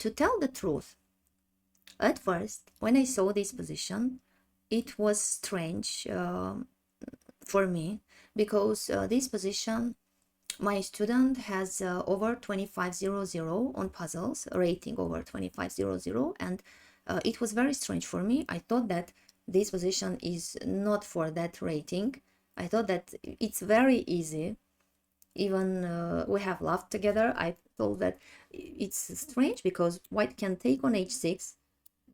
to tell the truth, at first, when I saw this position, it was strange for me, because this position, my student has over 2500 on puzzles, rating over 2500, and it was very strange for me. I thought that this position is not for that rating. I thought that it's very easy. Even we have laughed together. I thought that it's strange because white can take on h6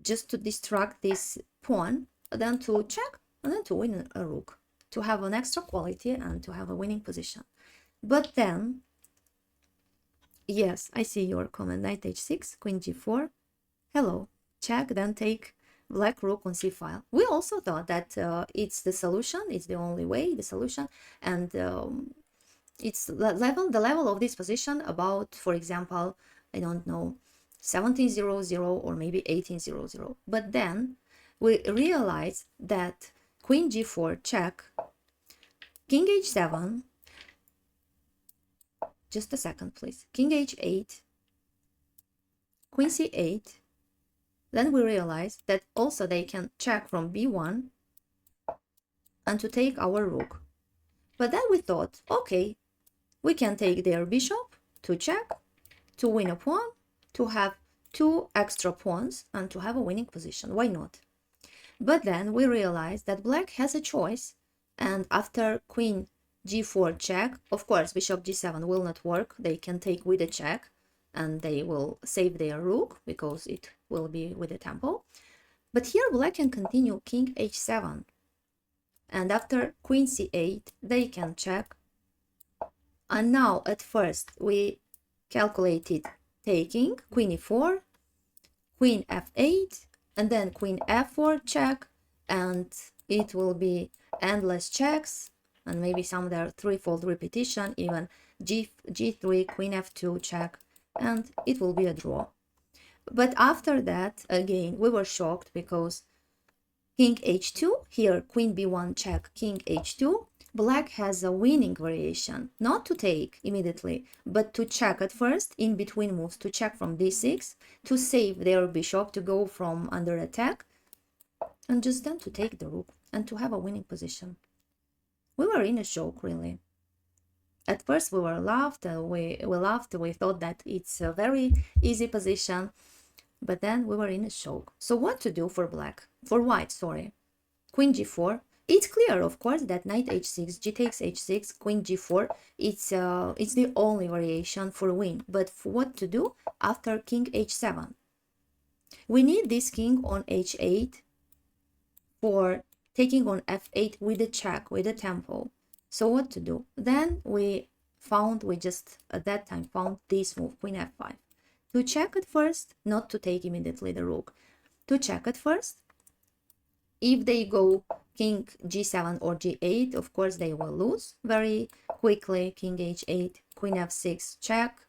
just to distract this pawn, then to check, and then to win a rook, to have an extra quality and to have a winning position. But then, yes, I see your comment, knight h6, queen g4, hello, check, then take black rook on c file. We also thought that it's the solution, it's the only way, the solution, and it's the level of this position about, for example, I don't know, 1700 or maybe 1800. But then we realize that queen g4 check, king h7, just a second please, king h8, queen c8. Then we realize that also they can check from b1 and to take our rook. But then we thought, okay, we can take their bishop to check, to win a pawn, to have 2 extra pawns and to have a winning position. Why not? But then we realized that black has a choice, and after queen g4 check, of course bishop g7 will not work. They can take with a check and they will save their rook because it will be with the tempo. But here black can continue king h7, and after queen c8 they can check. And now at first we calculated taking queen e4, queen f8, and then queen f4 check, and it will be endless checks and maybe some there threefold repetition, even g3, queen f2 check, and it will be a draw. But after that, again, we were shocked because king h2, here queen b1 check, king h2, black has a winning variation, not to take immediately, but to check at first, in between moves, to check from d6, to save their bishop, to go from under attack, and just then to take the rook and to have a winning position. We were in a shock, really. At first we were laughed, we thought that it's a very easy position, but then we were in a shock. So what to do for white, sorry. Queen g4. It's clear, of course, that knight h6, g takes h6, queen g4, it's the only variation for win. But for what to do after king h7? We need this king on h8 for taking on f8 with a check, with a tempo. So what to do? Then we just at that time found this move, queen f5. To check at first, not to take immediately the rook. To check at first. If they go king g7 or g8, of course they will lose very quickly. King h8, queen f6 check,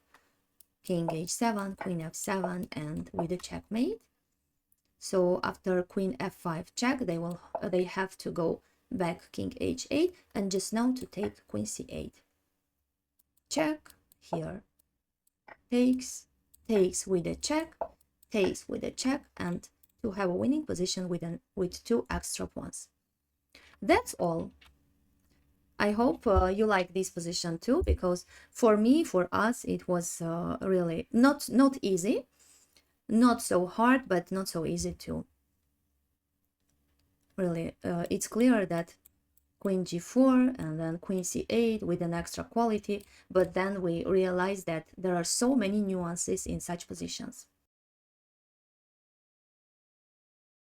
king h7, queen f7, and with a checkmate. So after queen f5 check, they have to go back king h8, and just now to take queen c8. Check here, takes with a check, takes with a check, and to have a winning position with 2 extra pawns. That's all. I hope you like this position too, because for us, it was really not easy, not so hard, but not so easy too. Really, it's clear that queen g4 and then queen c8 with an extra quality, but then we realize that there are so many nuances in such positions.